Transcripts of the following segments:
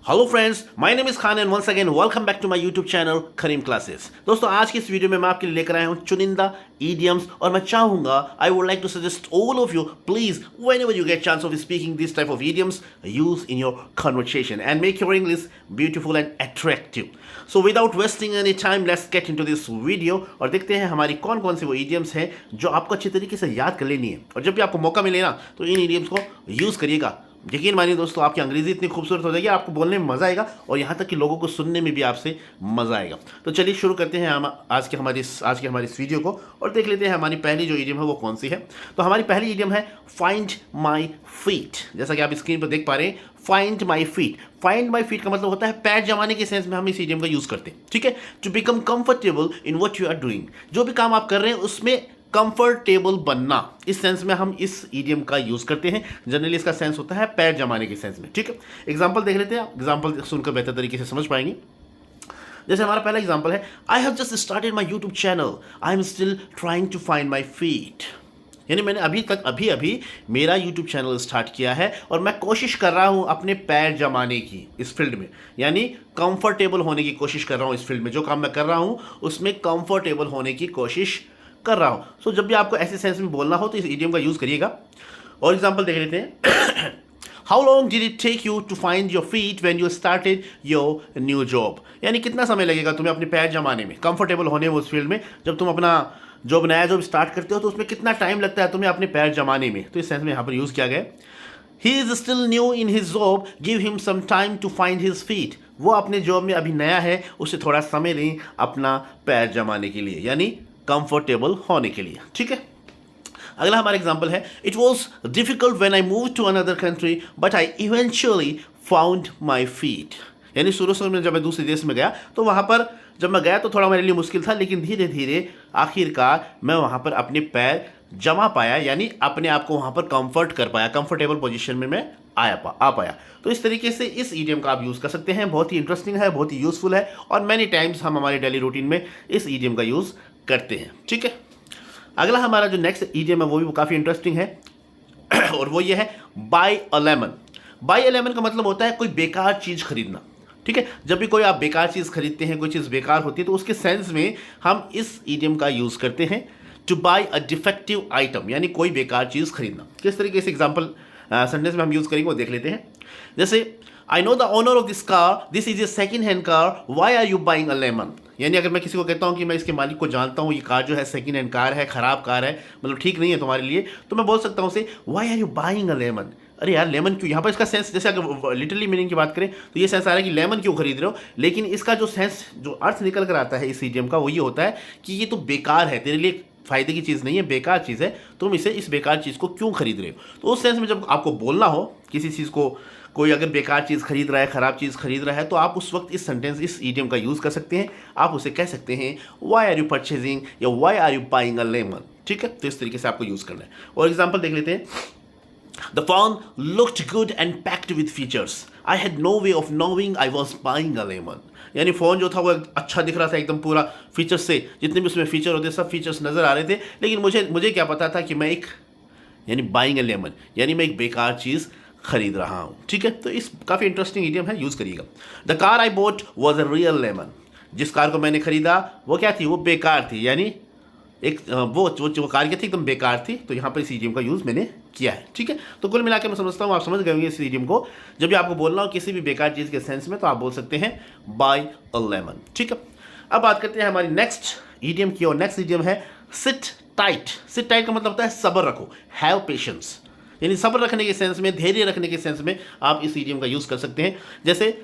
Hello friends, my name is Khan and once again welcome back to my YouTube channel Karim classes. दोस्तों, आज की इस video में मैं आपके लिए लेकर आया हूं चुनिंदा ईडियम्स और मैं चाहूंगा I would like to suggest all of you please whenever you get chance of speaking this type of idioms use in your conversation and make your English beautiful and attractive. So without wasting any time let's get into this video और देखते हैं हमारी कौन कौन सी वो idioms हैं जो आपको अच्छी तरीके से याद कर लेनी है। और जब भी आपको मौका मिले ना तो इन ईडियम्स को यूज करिएगा। यकीन मानिए दोस्तों, आपकी अंग्रेजी इतनी खूबसूरत हो जाएगी, आपको बोलने में मज़ा आएगा और यहाँ तक कि लोगों को सुनने में भी आपसे मज़ा आएगा। तो चलिए शुरू करते हैं हम आज के हमारी इस वीडियो को और देख लेते हैं हमारी पहली जो ईडियम है वो कौन सी है। तो हमारी पहली ईडियम है फाइंड माई फीट। जैसा कि आप स्क्रीन पर देख पा रहे हैं, find my feet. Find my feet का मतलब होता है पैर जमाने के सेंस में हम इस ईडियम का यूज़ करते हैं। ठीक है, to become comfortable in what you are doing. जो भी काम आप कर रहे हैं उसमें कंफर्टेबल बनना, इस सेंस में हम इस ईडियम का यूज करते हैं। जनरली इसका सेंस होता है पैर जमाने के सेंस में। ठीक है, एग्जांपल देख लेते हैं। आप एग्जांपल सुनकर बेहतर तरीके से समझ पाएंगे। जैसे हमारा पहला एग्जांपल है, I have just started my YouTube channel, I am still trying to find my feet. यानी मैंने अभी मेरा यूट्यूब चैनल स्टार्ट किया है और मैं कोशिश कर रहा हूं अपने पैर जमाने की इस फील्ड में, यानी कंफर्टेबल होने की कोशिश कर रहा हूं इस फील्ड में। जो काम मैं कर रहा हूं उसमें कंफर्टेबल होने की कोशिश कर रहा हूं। सो जब भी आपको ऐसे सेंस में बोलना हो तो इस इडियम का यूज करिएगा। और एग्जांपल देख लेते हैं। How long did it take you to find your feet when you started your new job. यानी कितना समय लगेगा तुम्हें अपने पैर जमाने में, कंफर्टेबल होने में उस फील्ड में। जब तुम अपना नया जॉब स्टार्ट करते हो तो उसमें कितना टाइम लगता है तुम्हें अपने पैर जमाने में। तो इस सेंस में यहाँ पर यूज किया गया। He is still new in his job, give him some time to find his feet. वो अपने जॉब में अभी नया है, उसे थोड़ा समय लें अपना पैर जमाने के लिए, यानी कंफर्टेबल होने के लिए। ठीक है, अगला हमारा एग्जांपल है, it was difficult when I move to another country but I eventually found my feet. यानी शुरू में जब मैं दूसरे देश में गया तो वहाँ पर जब मैं गया तो थोड़ा मेरे लिए मुश्किल था, लेकिन धीरे धीरे आखिरकार मैं वहाँ पर अपने पैर जमा पाया, यानी अपने आप को वहाँ पर कंफर्ट कर पाया, कंफर्टेबल पोजीशन में मैं आ पाया। तो इस तरीके से इस ईडियम का आप यूज़ कर सकते हैं। बहुत ही इंटरेस्टिंग है, बहुत ही यूज़फुल है और मैनी टाइम्स हम हमारे डेली रूटीन में इस ईडियम का यूज़ करते हैं। ठीक है, अगला हमारा जो नेक्स्ट ईडियम है वो भी काफ़ी इंटरेस्टिंग है और वो ये है bye a lemon. Bye a lemon का मतलब होता है कोई बेकार चीज़ खरीदना। ठीक है, जब भी कोई आप बेकार चीज़ खरीदते हैं, कोई चीज़ बेकार होती है तो उसके सेंस में हम इस ईडियम का यूज़ करते हैं, to buy a defective item, यानी कोई बेकार चीज़ खरीदना। किस तरीके से एग्जाम्पल सेंटेंस में हम यूज़ करेंगे वो देख लेते हैं। जैसे, I know the owner of this car, this is a second hand car, why are you buying a lemon. यानी अगर मैं किसी को कहता हूँ कि मैं इसके मालिक को जानता हूँ, ये कार जो है सेकेंड हैंड कार है, ख़राब कार है, मतलब ठीक नहीं है तुम्हारे लिए, तो मैं बोल सकता हूँ उसे, why are you buying a lemon. अरे यार लेमन क्यों। यहाँ पर इसका सेंस, जैसे अगर लिटरली मीनिंग की बात करें तो ये सेंस आ रहा है कि लेमन क्यों खरीद रहे हो, लेकिन इसका जो सेंस, जो अर्थ निकल कर आता है इस ईडियम का, वो ये होता है कि ये तो बेकार है, तेरे लिए फायदे की चीज़ नहीं है, बेकार चीज़ है, तुम इस बेकार चीज़ को क्यों खरीद रहे हो। तो उस सेंस में जब आपको बोलना हो किसी चीज़ को, कोई अगर बेकार चीज़ खरीद रहा है, ख़राब चीज़ खरीद रहा है, तो आप उस वक्त इस ईडियम का यूज़ कर सकते हैं। आप उसे कह सकते हैं, वाई आर यू परचेजिंग या why are you buying a lemon. ठीक है, तो इस तरीके से आपको यूज़ करना है। और एग्जाम्पल देख लेते हैं। The phone looked good and packed with features. I had no way of knowing I was buying a lemon. यानी फ़ोन जो था वो अच्छा दिख रहा था, एकदम पूरा फीचर्स से, जितने भी उसमें फीचर होते सब फीचर्स नज़र आ रहे थे, लेकिन मुझे क्या पता था कि मैं यानी बाइंग ए लेमन, यानी मैं एक बेकार चीज़ खरीद रहा हूँ। ठीक है, तो इस काफ़ी इंटरेस्टिंग इडियम है, यूज़ करिएगा। The car I boat was a real lemon. जिस कार को मैंने खरीदा वो क्या थी, वो बेकार थी, यानी एक वो कार क्या थी, एकदम बेकार थी। तो यहाँ पर इस ईडियम का यूज़ मैंने किया है। ठीक है, तो कुल मिलाकर मैं समझता हूँ आप समझ गए होंगे इस ईडियम को। जब भी आपको बोलना हो किसी भी बेकार चीज़ के सेंस में तो आप बोल सकते हैं बाय अ लेमन। ठीक है, अब बात करते हैं हमारी नेक्स्ट ईडियम की, और नेक्स्ट ईडियम है सिट टाइट। सिट टाइट का मतलब होता है सब्र रखो, हैव पेशेंस, यानी सब्र रखने के सेंस में, धैर्य रखने के सेंस में आप इस ईडियम का यूज़ कर सकते हैं। जैसे,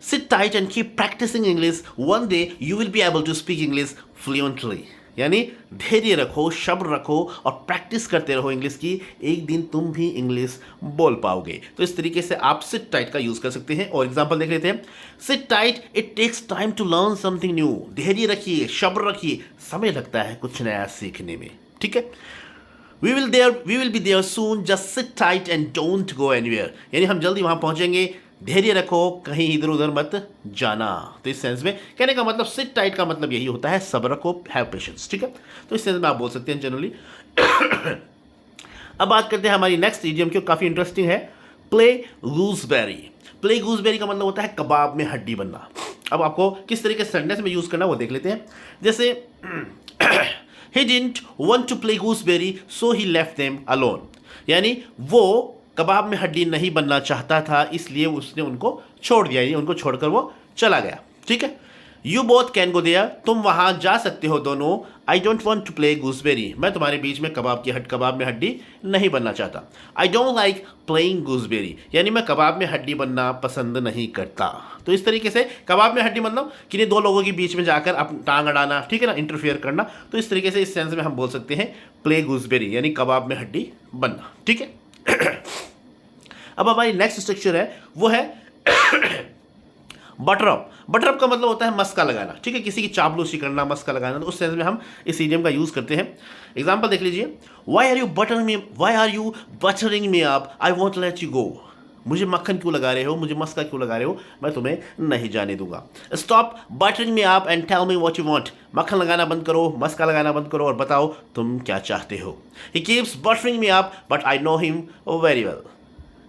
sit tight and keep practicing English. One day you will be able to speak English fluently. यानी धैर्य रखो, सब्र रखो और प्रैक्टिस करते रहो इंग्लिश की, एक दिन तुम भी इंग्लिश बोल पाओगे। तो इस तरीके से आप सिट टाइट का यूज़ कर सकते हैं। और एग्जांपल देख लेते हैं। Sit tight, it takes time to learn something new. धैर्य रखिए, सब्र रखिए, समय लगता है कुछ नया सीखने में। ठीक है, we will be there soon, just sit tight and don't go anywhere. यानी हम जल्दी वहाँ पहुँचेंगे, धैर्य रखो, कहीं इधर उधर मत जाना। तो इस सेंस में कहने का मतलब, सिट टाइट का मतलब यही होता है, सब्र रखो, हैव पेशेंस। ठीक है, तो इस सेंस में आप बोल सकते हैं जनरली। अब बात करते हैं हमारी नेक्स्ट इडियम की, काफ़ी इंटरेस्टिंग है, प्ले गूसबेरी। प्ले गूसबेरी का मतलब होता है कबाब में हड्डी बनना। अब आपको किस तरीके से सेंटेंस में यूज़ करना वो देख लेते हैं। जैसे he didn't want to play gooseberry so he left them alone, यानी वो कबाब में हड्डी नहीं बनना चाहता था इसलिए उसने उनको छोड़ दिया, यानी उनको छोड़कर वो चला गया। ठीक है, you both can go there, तुम वहां जा सकते हो दोनों। I don't want to play gooseberry, मैं तुम्हारे बीच में कबाब में हड्डी नहीं बनना चाहता। I don't like playing gooseberry, यानी मैं कबाब में हड्डी बनना पसंद नहीं करता। तो इस तरीके से कबाब में हड्डी मतलब किन्हीं दो लोगों के बीच में जाकर अब टांग अड़ाना, ठीक है ना, इंटरफेयर करना। तो इस तरीके से इस सेंस में हम बोल सकते हैं प्ले गूसबेरी, यानी कबाब में हड्डी बनना। ठीक है अब हमारी नेक्स्ट स्ट्रक्चर है वो है बटर अप। बटर अप का मतलब होता है मस्का लगाना। ठीक है, किसी की चापलूसी करना, मस्का लगाना। तो उस सेंस में हम इस इडियम का यूज करते हैं। एग्जांपल देख लीजिए, why are you buttering me up, I want let you go. मुझे मक्खन क्यों लगा रहे हो, मुझे मस्का क्यों लगा रहे हो, मैं तुम्हें नहीं जाने दूंगा। Stop buttering me up and tell me what you want, मक्खन लगाना बंद करो, मस्का लगाना बंद करो और बताओ तुम क्या चाहते हो। He keeps buttering me up but I know him very well,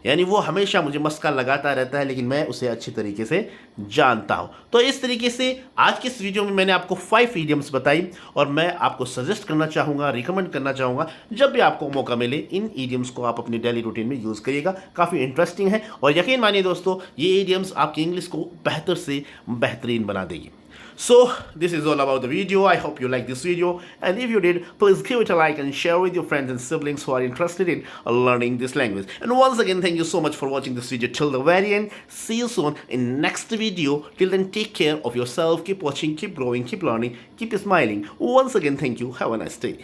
यानी वो हमेशा मुझे मस्का लगाता रहता है लेकिन मैं उसे अच्छी तरीके से जानता हूं। तो इस तरीके से आज के इस वीडियो में मैंने आपको 5 इडियम्स बताई और मैं आपको सजेस्ट करना चाहूँगा, रिकमेंड करना चाहूँगा, जब भी आपको मौका मिले इन इडियम्स को आप अपनी डेली रूटीन में यूज़ करिएगा। काफ़ी इंटरेस्टिंग है और यकीन मानिए दोस्तों, ये इडियम्स आपकी इंग्लिश को बेहतर से बेहतरीन बना देगी। So this is all about the video. I hope you like this video, and if you did, please give it a like and share with your friends and siblings who are interested in learning this language. And once again, thank you so much for watching this video till the very end. See you soon in next video. Till then, take care of yourself. Keep watching, keep growing, keep learning, keep smiling. Once again, thank you. Have a nice day.